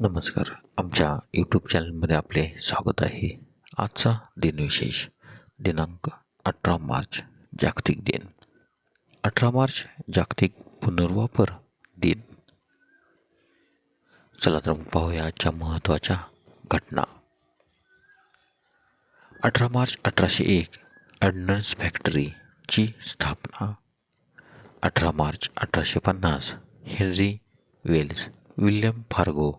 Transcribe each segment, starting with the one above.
नमस्कार. आमच्या यूट्यूब चॅनलमध्ये आपले स्वागत आहे. आजचा दिनविशेष दिनांक 18 मार्च जागतिक दिन. 18 मार्च जागतिक पुनर्वापर दिन. चला तर मग पाहूया आजच्या महत्त्वाच्या घटना. 18 मार्च 1801 ऑर्डनन्स फॅक्टरीची स्थापना. 18 मार्च 1850 हेनरी वेल्स, विल्यम फार्गो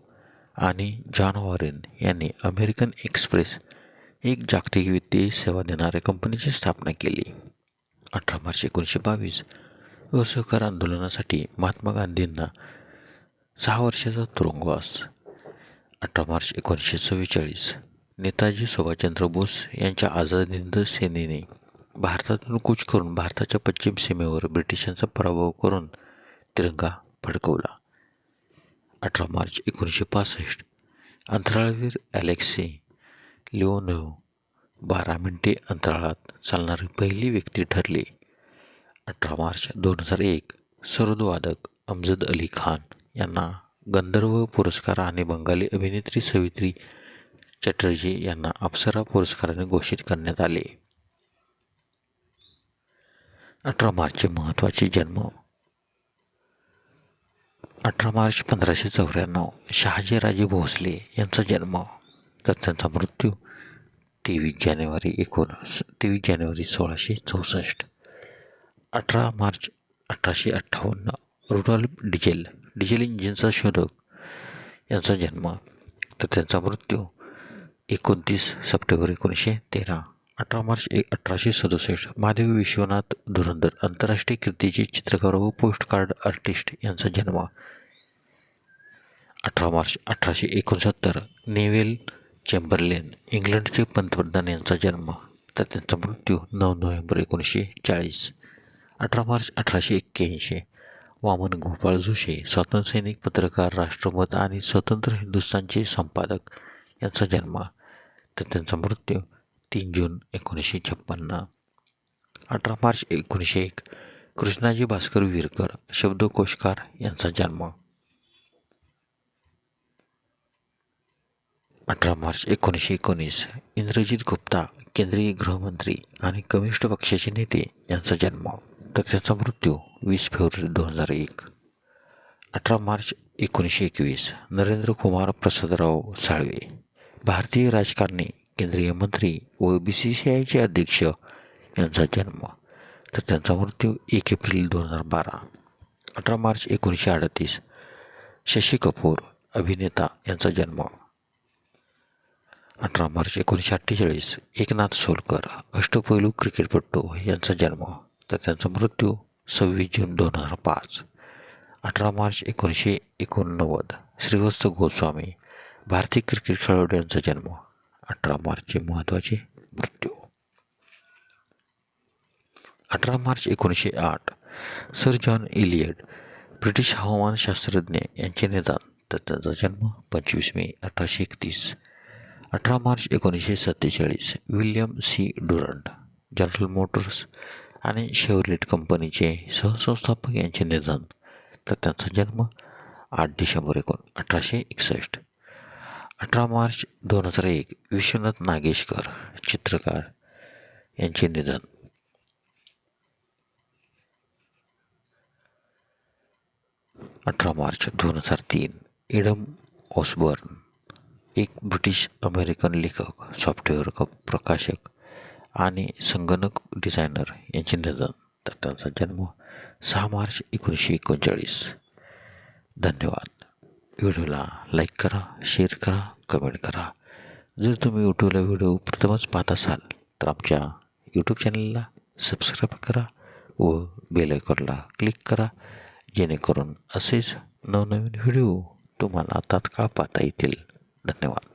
आणि जॉन वॉरेन यांनी अमेरिकन एक्सप्रेस, एक जागतिक वित्तीय सेवा देणाऱ्या कंपनीची स्थापना केली. 18 मार्च 1922 असहकार आंदोलनासाठी महात्मा गांधींना 6 वर्षाचा तुरुंगवास. 18 मार्च 1944 नेताजी सुभाषचंद्र बोस यांच्या आझाद हिंद सेनेने भारतातून कूच करून भारताच्या पश्चिम सीमेवर ब्रिटिशांचा पराभव करून तिरंगा फडकवला. 18 मार्च 1965 अंतराळवीर अलेक्सी लिओनोव्ह 12 मिनिटे अंतराळात चालणारी पहिली व्यक्ती ठरले. 18 मार्च 2001 सरोदवादक अमजद अली खान यांना गंधर्व पुरस्कार आणि बंगाली अभिनेत्री सवित्री चॅटर्जी यांना अप्सरा पुरस्काराने घोषित करण्यात आले. 18 मार्चचे महत्त्वाचे जन्म. 18 मार्च 1594 शहाजीराजे भोसले यांचा जन्म, तर त्यांचा मृत्यू 23 जानेवारी 1664. 18 मार्च 1858 रुडॉल्फ डिझेल इंजिनचा शोधक यांचा जन्म, तर त्यांचा मृत्यू 29 सप्टेंबर 1913. 18 मार्च 1867 महादेव विश्वनाथ धुरंधर आंतरराष्ट्रीय कीर्तीचे चित्रकार व पोस्टकार्ड आर्टिस्ट यांचा जन्म. 18 मार्च 1869 नेव्हिल चेंबरलेन इंग्लंडचे पंतप्रधान यांचा जन्म, तर त्यांचा मृत्यू 9 नोव्हेंबर 1940. 18 मार्च 1881 वामन गोपाळ जोशी स्वातंत्र्यसैनिक, पत्रकार, राष्ट्रमत आणि स्वतंत्र हिंदुस्थानचे संपादक यांचा जन्म, तर त्यांचा मृत्यू 3 जून 1956. 18 मार्च 1901 कृष्णाजी भास्कर विरकर शब्दकोशकार यांचा जन्म. 18 मार्च 1919 इंद्रजित गुप्ता केंद्रीय गृहमंत्री आणि कम्युनिस्ट पक्षाचे नेते यांचा जन्म, तर त्याचा मृत्यू 20 फेब्रुवारी 2001. 18 मार्च 1921 नरेंद्र कुमार प्रसादराव साळवे भारतीय राजकारणी, केंद्रीय मंत्री व BCCIचे अध्यक्ष यांचा जन्म, तर त्यांचा मृत्यू 1 एप्रिल 2012. 18 मार्च 1938 शशी कपूर अभिनेता यांचा जन्म. 18 मार्च 1948 एकनाथ सोलकर अष्टपैलू क्रिकेटपटू यांचा जन्म, तर त्यांचा मृत्यू 26 जून 2005. 18 मार्च 1989 श्रीवत्स गोस्वामी भारतीय क्रिकेट खेळाडू यांचा जन्म. 18 मार्चचे महत्त्वाचे मृत्यू. 18 March 1908 sir John Eliot British हवामानशास्त्रज्ञ यांचे निधन, तर त्यांचा जन्म 25 May 1831. 18 March 1947 William C Durant General Motors आणि शेव्हरलेट कंपनीचे सहसंस्थापक यांचे निधन, तर त्यांचा जन्म 8 डिसेंबर 1861. 18 मार्च 2001 विश्वनाथ नागेशकर चित्रकार यांचे निधन. 18 मार्च 2003 एडम ऑसबर्न एक ब्रिटिश अमेरिकन लेखक, सॉफ्टवेअर प्रकाशक आणि संगणक डिझायनर यांचे निधन, तर त्यांचा जन्म 6 मार्च 1939. धन्यवाद. व्हिडिओला लाईक करा, शेअर करा, कमेंट करा. जर तुम्ही यूट्यूबला व्हिडिओ प्रथमच पाहत असाल तर आमच्या यूट्यूब चॅनलला सबस्क्राईब करा व बेल आयकॉनला क्लिक करा, जेणेकरून असेच नवनवीन व्हिडिओ तुम्हाला तात्काळ पाहता येतील. धन्यवाद.